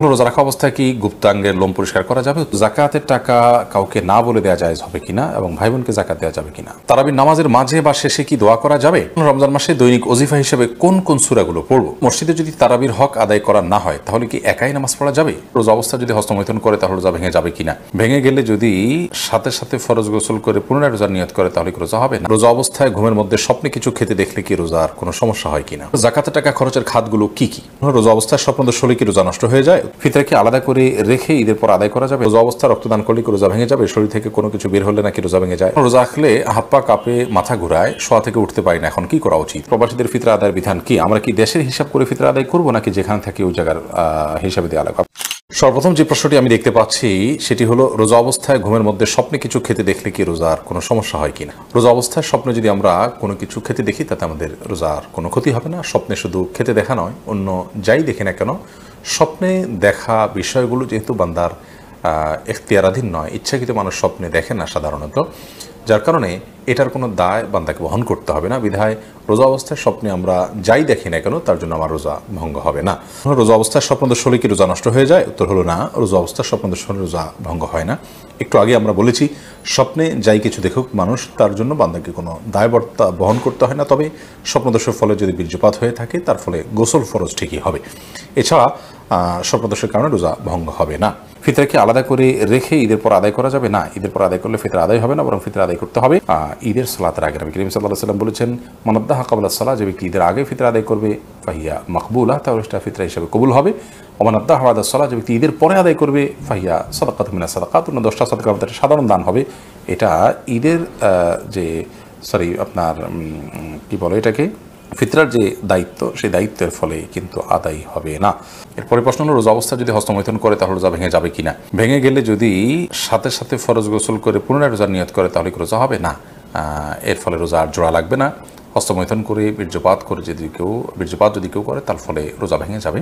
রোজা রাখা অবস্থায় কি গুপ্তাঙ্গের লোম পরিষ্কার করা যাবে? জাকাতের টাকা কাউকে না বলে দেওয়া যায় হবে কিনা এবং ভাই বোনকে জাকাত দেওয়া যাবে কিনা? তারাবির নামাজের মাঝে বা শেষে কি দোয়া করা যাবে? রমজান মাসে দৈনিক ওজিফা হিসেবে কোন কোন সূরাগুলো পড়ব? মসজিদে যদি তারাবির হক আদায় করা না হয় তাহলে কি একাই নামাজ পড়া যাবে? রোজা অবস্থা যদি হস্তমৈথুন করে তাহলে রোজা ভেঙে যাবে কিনা? ভেঙে গেলে যদি সাথে সাথে ফরজ গোসল করে পুনরায় রোজার নিয়ত করে তাহলে কি রোজা হবে না? রোজা অবস্থায় ঘুমের মধ্যে স্বপ্নে কিছু খেতে দেখলে কি রোজার কোনো সমস্যা হয় কিনা? জাকাতের টাকা খরচের খাতগুলো কি কি? রোজা অবস্থায় স্বপ্নদোষ হলে কি রোজা নষ্ট হয়ে যায়? ফিতরা কি আলাদা করে রেখে ঈদের পর আদায় করা যাবে? রোজা অবস্থা রক্তদান করলে কি রোজা ভেঙে যাবে? শরীর থেকে কোনো কিছু বের হলে নাকি রোজা ভেঙে যায়? রোজা রাখলে হাত পা কাঁপে, মাথা ঘুরায়, শোয়া থেকে উঠতে পারি না, এখন কি করা উচিত? প্রবাসীদের ফিতরা আদায়ের বিধান কি? আমরা কি দেশের হিসাব করে ফিতরা আদায় করবো নাকি যেখানে থাকি ওই জায়গার হিসাবে দিয়ে আলাদা? সর্বপ্রথম যে প্রশ্নটি আমি দেখতে পাচ্ছি সেটি হলো, রোজা অবস্থায় ঘুমের মধ্যে স্বপ্নে কিছু খেতে দেখলে কি রোজার কোনো সমস্যা হয় কিনা? রোজা অবস্থায় স্বপ্নে যদি আমরা কোনো কিছু খেতে দেখি তাতে আমাদের রোজার কোনো ক্ষতি হবে না। স্বপ্নে শুধু খেতে দেখা নয়, অন্য যাই দেখি না কেন, স্বপ্নে দেখা বিষয়গুলো যেহেতু বান্দার এখতিয়ারাধীন নয়, ইচ্ছাকৃত মানুষ স্বপ্নে দেখে না সাধারণত, যার কারণে এটার কোনো দায় বান্দাকে বহন করতে হবে না। বিধায় রোজা অবস্থায় স্বপ্নে আমরা যাই দেখি না কেন তার জন্য আমার রোজা ভঙ্গ হবে না। রোজা অবস্থায় স্বপ্নদোষ হলে কি রোজা নষ্ট হয়ে যায়? উত্তর হলো না, রোজা অবস্থায় স্বপ্নদোষ হলে রোজা ভঙ্গ হয় না। একটু আগে আমরা বলেছি স্বপ্নে যাই কিছু দেখুক মানুষ, তার জন্য বান্দাকে কোনো দায়বর্তা বহন করতে হয় না। তবে স্বপ্নদোষের ফলে যদি বীর্যপাত হয়ে থাকে তার ফলে গোসল ফরজ ঠিকই হবে। এছাড়া স্বপ্নদোষের কারণে রোজা ভঙ্গ হবে না। ফিতরা কি আলাদা করে রেখে ঈদের পর আদায় করা যাবে? না, ঈদের পর আদায় করলে ফিতরা আদায় হবে না, বরং ফিতরা আদায় করতে হবে ঈদের সালাতের আগে। নবী করিম সাল্লাল্লাহু আলাইহি ওয়াসাল্লাম বলেছেন, মানাদ্দাহা ক্বাবলা সালাহ, যে ব্যক্তি ঈদের আগে ফিতরা আদায় করবে ফাহিয়া মাকবুলা, তাহলে সেটা ফিতরা হিসেবে কবুল হবে। ওমানাদ্দাহা বাদা সালাহ, যে ব্যক্তি ঈদের পরে আদায় করবে ফাহিয়া সাদাকাতুম মিনাস সাদাকাত, অন্য 10টা সাদাকা মধ্যে সাধারণ দান হবে। এটা ঈদের আপনার কি বলে এটাকে, ফিতরার যে দায়িত্ব, সেই দায়িত্বের ফলে কিন্তু আদায় হবে না। এরপরে প্রশ্ন হলো, রোজা অবস্থা যদি হস্তমৈথুন করে তাহলে রোজা ভেঙে যাবে কিনা? ভেঙে গেলে যদি সাথে সাথে ফরজ গোসল করে পুনরায় রোজার নিয়ত করে তাহলে কি রোজা হবে না? এর ফলে রোজা আর জোড়া লাগবে না। হস্তমৈথুন করে বীর্যপাত যদি কেউ করে তার ফলে রোজা ভেঙে যাবে।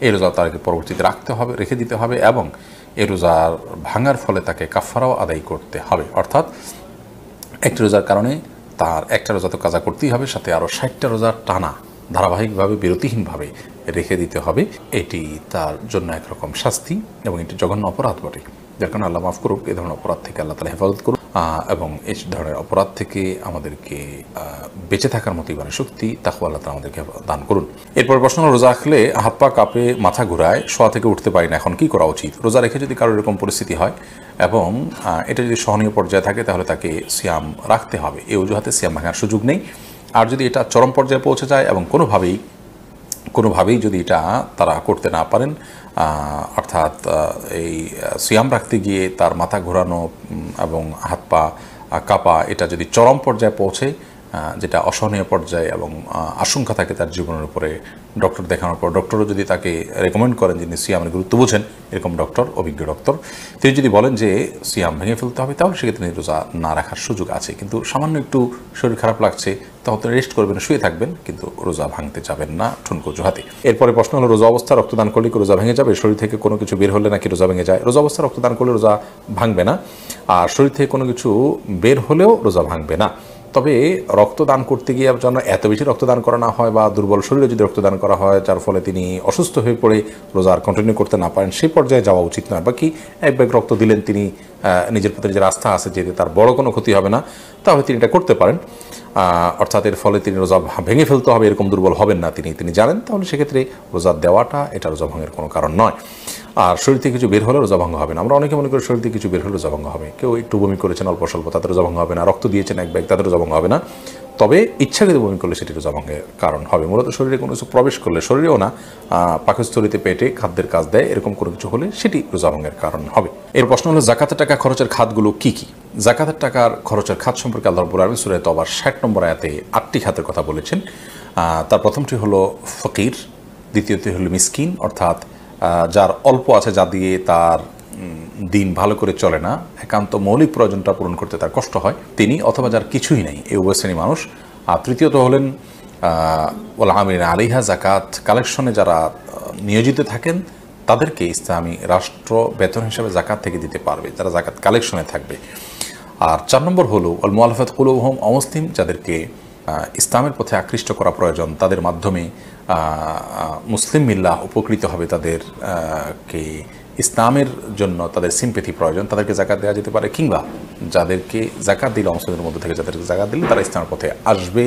এই রোজা তাকে পরবর্তীতে রেখে দিতে হবে এবং এই রোজার ভাঙার ফলে তাকে কাফারাও আদায় করতে হবে। অর্থাৎ একটি রোজার কারণে তার একটা রোজা তো কাজা করতেই হবে, সাথে আরও 60টা রোজার টানা ধারাবাহিকভাবে বিরতিহীনভাবে রেখে দিতে হবে। এটি তার জন্য একরকম শাস্তি এবং এটি জঘন্য অপরাধ বটে, যার কারণে আল্লাহ মাফ করুক। এই ধরনের অপরাধ থেকে আল্লাহ তাআলা হেফাজত করুক এবং এই ধরনের অপরাধ থেকে আমাদেরকে বেঁচে থাকার মতো ইমানের শক্তি তাকওয়া আল্লাহ তাআলা আমাদেরকে দান করুন। এরপর প্রশ্ন হলো, রোজা রাখলে হাত পা কাঁপে, মাথা ঘুরায়, শোয়া থেকে উঠতে পারি না, এখন কি করা উচিত? রোজা রেখে যদি কারোর এরকম পরিস্থিতি হয় এবং এটা যদি সহনীয় পর্যায়ে থাকে তাহলে তাকে সিয়াম রাখতে হবে। এই অজুহাতে সিয়াম ভাঙার সুযোগ নেই। আর যদি এটা চরম পর্যায়ে পৌঁছে যায় এবং কোনোভাবেই যদি এটা তারা করতে না পারেন, অর্থাৎ এই সিয়াম রাখতে গিয়ে তার মাথা ঘোরানো এবং হাত পা কাঁপা, এটা যদি চরম পর্যায়ে পৌঁছে, যেটা অসহনীয় পর্যায়ে এবং আশঙ্কা থাকে তার জীবনের উপরে, ডক্টর দেখানোর পর ডক্টরও যদি তাকে রেকমেন্ড করেন, যিনি সিয়ামের গুরুত্ব বুঝেন, এরকম ডক্টর, অভিজ্ঞ ডক্টর, তিনি যদি বলেন যে সিয়াম ভেঙে ফেলতে হবে, তাহলে সেক্ষেত্রে রোজা না রাখার সুযোগ আছে। কিন্তু সামান্য একটু শরীর খারাপ লাগছে, তখন রেস্ট করবেন, শুয়ে থাকবেন, কিন্তু রোজা ভাঙতে যাবেন না ঠুনকো অজুহাতে। এরপরে প্রশ্ন হলো, রোজা অবস্থা রক্তদান করলে কি রোজা ভেঙে যাবে? শরীর থেকে কোনো কিছু বের হলে নাকি রোজা ভেঙে যায়? রোজা অবস্থা রক্তদান করলে রোজা ভাঙবে না, আর শরীর থেকে কোনো কিছু বের হলেও রোজা ভাঙবে না। তবে রক্তদান করতে গিয়ে যেন এত বেশি রক্তদান করা না হয়, বা দুর্বল শরীরে যদি রক্তদান করা হয় যার ফলে তিনি অসুস্থ হয়ে পড়ে রোজা আর কন্টিনিউ করতে না পারেন, সেই পর্যায়ে যাওয়া উচিত নয়। বাকি এক ব্যাগ রক্ত দিলেন, তিনি নিজের প্রতি নিজের আস্থা আছে যে তার বড় কোনো ক্ষতি হবে না, তাহলে তিনি এটা করতে পারেন। অর্থাৎ এর ফলে তিনি রোজা ভেঙে ফেলতে হবে এরকম দুর্বল হবেন না তিনি জানেন, তাহলে সেক্ষেত্রে রোজা দেওয়াটা এটা রোজা ভঙ্গের কোনো কারণ নয়। আর শরীর থেকে কিছু বের হলে রোজা ভঙ্গ হবে না। আমরা অনেকে মনে করি শরীর থেকে কিছু বের হলে রোজা ভঙ্গ হবে। কেউ একটু বমি করেছেন অল্প স্বল্প, তাদের রোজা ভঙ্গ হবে না। রক্ত দিয়েছেন এক ব্যাগ, তাদের রোজা ভঙ্গ হবে না। তবে ইচ্ছাকৃত বমি করলে সেটি রোজা ভঙ্গের কারণ হবে। মূলত শরীরে কোনো কিছু প্রবেশ করলে, শরীরেও না, পাকস্থলীতে, পেটে খাদ্যের কাজ দেয়, এরকম কোনো কিছু হলে সেটি রোজা ভঙ্গের কারণ হবে। এর প্রশ্ন হলো, জাকাতের টাকা খরচের খাতগুলো কি কি? জাকাতের টাকার খরচের খাত সম্পর্কে আল্লাহ রাব্বুল আলামিন সূরা তাওবার 60 নম্বর আয়াতে 8টি খাতের কথা বলেছেন। তার প্রথমটি হলো ফকির, দ্বিতীয়টি হলো মিসকিন, অর্থাৎ যার অল্প আছে, যা দিয়ে তার দিন ভালো করে চলে না, একান্ত মৌলিক প্রয়োজনটা পূরণ করতে তার কষ্ট হয়, তিনি, অথবা যার কিছুই নেই, এই উভয় শ্রেণী মানুষ। আর তৃতীয়ত হলেন ওয়াল আমিলিনা আলাইহা, জাকাত কালেকশনে যারা নিয়োজিত থাকেন তাদেরকে ইসলামী রাষ্ট্র বেতন হিসাবে জাকাত থেকে দিতে পারবে, যারা জাকাত কালেকশনে থাকবে। আর 4 নম্বর হলো ওয়াল মুআল্লাফাত কুলুবুহুম, অমুসলিম যাদেরকে ইসলামের পথে আকৃষ্ট করা প্রয়োজন, তাদের মাধ্যমে মুসলিম মিল্লাহ উপকৃত হবে, তাদেরকে ইসলামের জন্য তাদের সিম্পেথি প্রয়োজন, তাদেরকে জাকাত দেওয়া যেতে পারে। কিংবা যাদেরকে জাকাত দিলে, মুসলিমদের মধ্যে থেকে যাদেরকে জাকাত দিলে তারা ইসলামের পথে আসবে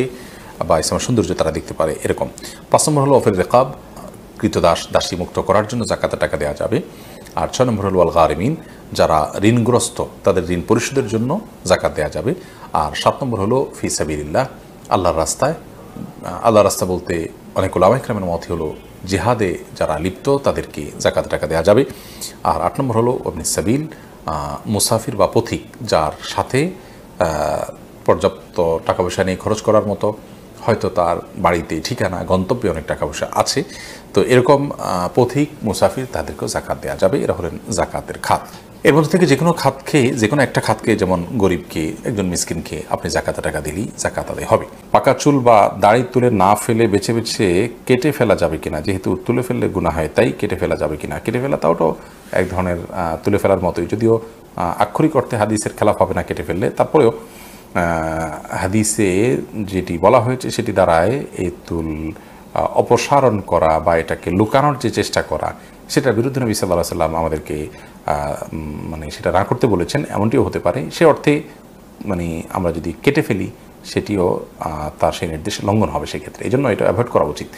বা ইসলামের সৌন্দর্য তারা দেখতে পারে, এরকম। 5 নম্বর হলো অফির রেকাব, কৃতদাস দাসী মুক্ত করার জন্য জাকাতের টাকা দেওয়া যাবে। আর 6 নম্বর হলো আল গারিমিন, যারা ঋণগ্রস্ত তাদের ঋণ পরিশোধের জন্য জাকাত দেওয়া যাবে। আর 7 নম্বর হলো ফি সাবিলিল্লাহ, আল্লাহর রাস্তায়। আল্লাহর রাস্তা বলতে অনেক উলামা ইকরামের মত হলো জিহাদে যারা লিপ্ত তাদেরকে জাকাত টাকা দেওয়া যাবে। আর 8 নম্বর হলো ইবনে সাবিল, মুসাফির বা পথিক, যার সাথে পর্যাপ্ত টাকা পয়সা নিয়ে খরচ করার মতো, হয়তো তার বাড়িতে ঠিকানা গন্তব্যে অনেক টাকা পয়সা আছে, তো এরকম পথিক মুসাফির তাদেরকেও জাকাত দেওয়া যাবে। এরা হলেন জাকাতের খাত। এর মধ্যে থেকে যে কোনো খাতকে, যে কোনো একটা খাতকে, যেমন গরিবকে, একজন মিসকিনকে আপনি জাকাতে টাকা দিলেই জাকাত আদায় হবে। পাকা চুল বা দাড়ি তুলে না ফেলে বেছে বেছে কেটে ফেলা যাবে কিনা, যেহেতু তুলে ফেললে গুনাহ হয় তাই কেটে ফেলা যাবে কিনা। কেটে ফেলা তাওটাও এক ধরনের তুলে ফেলার মতোই, যদিও আক্ষরিক অর্থে হাদিসের খেলাফ হবে না কেটে ফেললে, তারপরেও হাদিসে যেটি বলা হয়েছে সেটি দ্বারায় এই তুল অপসারণ করা বা এটাকে লুকানোর যে চেষ্টা করা, সেটার বিরুদ্ধে নবী সাল্লাল্লাহু আলাইহি ওয়াসাল্লাম আমাদেরকে মানে সেটা না করতে বলেছেন, এমনটিও হতে পারে। সে অর্থে মানে আমরা যদি কেটে ফেলি সেটিও তার সেই নির্দেশ লঙ্ঘন হবে সেক্ষেত্রে, এই জন্য এটা অ্যাভয়েড করা উচিত।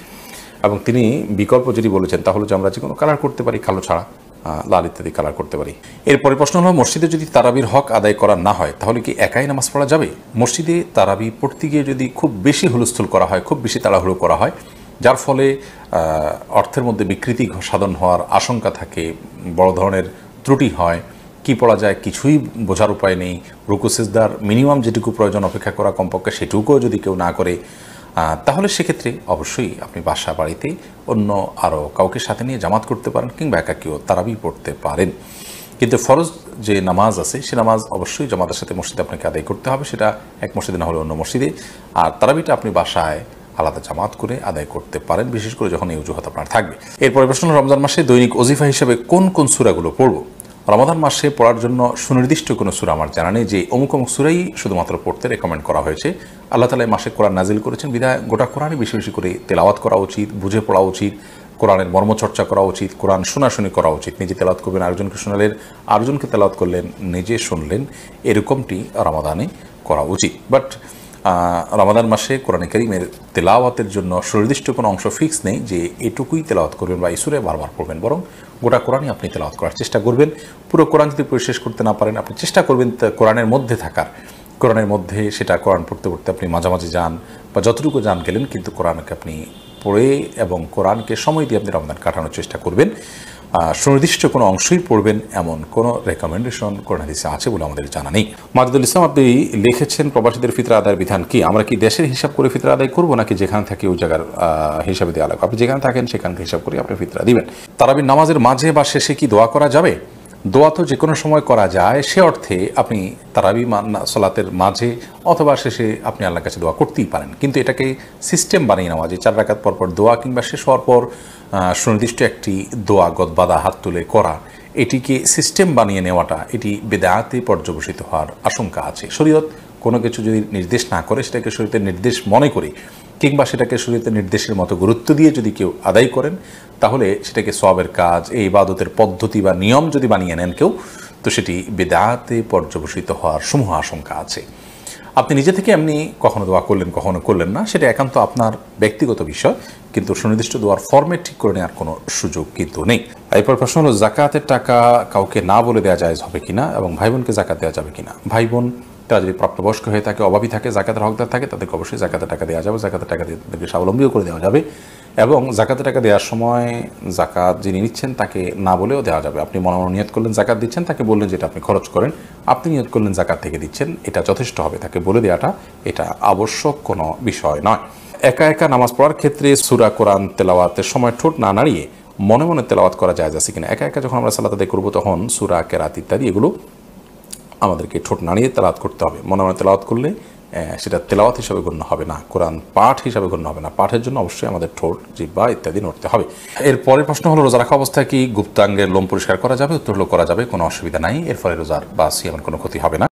এবং তিনি বিকল্প যেটি বলেছেন তা হলো যে আমরা যে কোনো কালার করতে পারি, কালো ছাড়া লাল ইত্যাদি কালার করতে পারি। এরপরে প্রশ্ন হলো, মসজিদে যদি তারাবির হক আদায় করা না হয় তাহলে কি একাই নামাজ পড়া যাবে? মসজিদে তারাবি পড়তে গিয়ে যদি খুব বেশি হুলস্থুল করা হয়, খুব বেশি তাড়াহুড়ো করা হয়, যার ফলে অর্থের মধ্যে বিকৃতি সাধন হওয়ার আশঙ্কা থাকে, বড় ধরনের ত্রুটি হয়, কি পড়া যায় কিছুই বোঝার উপায় নেই, রুকু সিজদার মিনিমাম যেটুকু প্রয়োজন অপেক্ষা করা কমপক্ষে সেটুকুও যদি কেউ না করে, তাহলে সেক্ষেত্রে অবশ্যই আপনি বাসা বাড়িতে অন্য আরও কাউকে সাথে নিয়ে জামাত করতে পারেন, কিংবা একাকিও তারাবি পড়তে পারেন। কিন্তু ফরজ যে নামাজ আছে সে নামাজ অবশ্যই জামাতের সাথে মসজিদে আপনাকে আদায় করতে হবে, সেটা এক মসজিদে না হলে অন্য মসজিদে। আর তারাবিটা আপনি বাসায় আলাদা জামাত করে আদায় করতে পারেন, বিশেষ করে যখন এই অজুহাত আপনার থাকবে। এরপরে প্রশ্ন, রমজান মাসে দৈনিক ওজিফা হিসেবে কোন কোন সূরাগুলো পড়ব? রমাদান মাসে পড়ার জন্য সুনির্দিষ্ট কোনো সূরা আমার জানা নেই যে অমুক অমুক সূরাই শুধুমাত্র পড়তে রেকমেন্ড করা হয়েছে। আল্লাহ তাআলা মাসে কোরআন নাজিল করেছেন বিধায় গোটা কোরআনই বেশি বেশি করে তেলাওয়াত করা উচিত, বুঝে পড়া উচিত, কোরআনের মর্মচর্চা করা উচিত, কোরআন শোনাশুনি করা উচিত। নিজে তেলাওয়াত করবেন, আরেকজনকে শোনালেন, আরেকজনকে তেলাওয়াত করলেন, নিজে শুনলেন, এরকমটি রমাদানে করা উচিত। বাট রমাদান মাসে কোরআনে কারীমের তেলাওয়াতের জন্য সুনির্দিষ্ট কোনো অংশ ফিক্স নেই যে এটুকুই তেলাওয়াত করবেন বা এই সূরা বারবার পড়বেন, বরং গোটা কোরআনই আপনি তেলাওয়াত করার চেষ্টা করবেন। পুরো কোরআন যদি পড়ে শেষ করতে না পারেন, আপনি চেষ্টা করবেন কোরআনের মধ্যে থাকার, কোরআনের মধ্যে সেটা কোরআন পড়তে পড়তে আপনি মাঝামাঝি যান বা যতটুকু যান গেলেন, কিন্তু কোরআনকে আপনি পড়ে এবং কোরআনকে সময় দিয়ে আপনি রমজান কাটানোর চেষ্টা করবেন। সুনির্দিষ্ট কোনো অংশই পড়বেন এমন কোনো রেকমেন্ডেশন কোরআন হাদিসে আছে বলে আমাদের জানা নেই। মাজিদুল ইসলাম আপনি লিখেছেন, প্রবাসীদের ফিতরা আদায়ের বিধান কি? আমরা কি দেশের হিসাব করে ফিতরা আদায় করবো, নাকি যেখানে থাকি ওই জায়গার হিসাবে দেওয়া লাগবে? আপনি যেখানে থাকেন সেখানকে হিসাব করে আপনি ফিতরা দিবেন। তারাবির নামাজের মাঝে বা শেষে কি দোয়া করা যাবে? দোয়া তো যে কোনো সময় করা যায়, সে অর্থে আপনি তারাবি সালাতের মাঝে অথবা শেষে আপনি আল্লাহর কাছে দোয়া করতেই পারেন, কিন্তু এটাকে সিস্টেম বানিয়ে নেওয়া, যে 4 রাকাত পর পর দোয়া কিংবা শেষ হওয়ার পর সুনির্দিষ্ট একটি দোয়া গদবাদা হাত তুলে করা, এটিকে সিস্টেম বানিয়ে নেওয়াটা, এটি বেদাতে পর্যবসিত হওয়ার আশঙ্কা আছে। শরীয়ত কোনো কিছু যদি নির্দেশ না করে সেটাকে শরীয়তের নির্দেশ মনে করে, কিংবা সেটাকে শরীয়তের নির্দেশের মতো গুরুত্ব দিয়ে যদি কেউ আদায় করেন, তাহলে সেটাকে সওয়াবের কাজ, এই ইবাদতের পদ্ধতি বা নিয়ম যদি বানিয়ে নেন কেউ, তো সেটি বেদাতে পর্যবসিত হওয়ার সমূহ আশঙ্কা আছে। আপনি নিজে থেকে এমনি কখনো দোয়া করলেন, কখনো করলেন না, সেটা একান্ত আপনার ব্যক্তিগত বিষয়, কিন্তু সুনির্দিষ্ট দোয়ার ফরম্যাট ঠিক করে নেওয়ার কোনো সুযোগ কিন্তু নেই। এরপর প্রশ্ন হলো, জাকাতের টাকা কাউকে না বলে দেওয়া যায় হবে কিনা, এবং ভাই বোনকে জাকাত দেওয়া যাবে কিনা? ভাই বোন তারা যদি প্রাপ্তবয়স্ক হয়ে থাকে, অভাবী থাকে, জাকাতের হকদার থাকে, তাদেরকে অবশ্যই জাকাতের টাকা দেওয়া যাবে, জাকাতের টাকা দিয়ে তাদেরকে স্বাবলম্বীও করে দেওয়া যাবে। এবং জাকাতের টাকা দেওয়ার সময় জাকাত যিনি নিচ্ছেন তাকে না বলেও দেওয়া যাবে। আপনি মনে মনে নিয়ত করলেন জাকাত দিচ্ছেন, তাকে বললেন যেটা আপনি খরচ করেন, আপনি নিয়ত করলেন জাকাত থেকে দিচ্ছেন, এটা যথেষ্ট হবে। তাকে বলে দেওয়াটা এটা আবশ্যক কোনো বিষয় নয়। একা একা নামাজ পড়ার ক্ষেত্রে সূরা কোরআন তেলাওয়াতের সময় ঠোঁট না নাড়িয়ে মনে মনে তেলাওয়াত করা যায় আছে কিনা? একা একা যখন আমরা সালাত আদায় করবো তখন সূরা, কেরাত ইত্যাদি এগুলো আমাদেরকে ঠোঁট নাড়িয়ে তেলাওয়াত করতে হবে। মনে মনে তেলাওয়াত করলে সেটা তেলাওয়াত হিসাবে গণ্য হবে না, কোরআন পাঠ হিসাবে গণ্য হবে না। পাঠের জন্য অবশ্যই আমাদের ঠোঁট, জিহ্বা ইত্যাদি নড়তে হবে। এর পরের প্রশ্ন হলো, রোজা রাখা অবস্থায় কি গুপ্তাঙ্গের লোম পরিষ্কার করা যাবে? উত্তর হলো করা যাবে, কোনো অসুবিধা নাই। এর ফলে রোজার বা সিয়ামের কোনো ক্ষতি হবে না।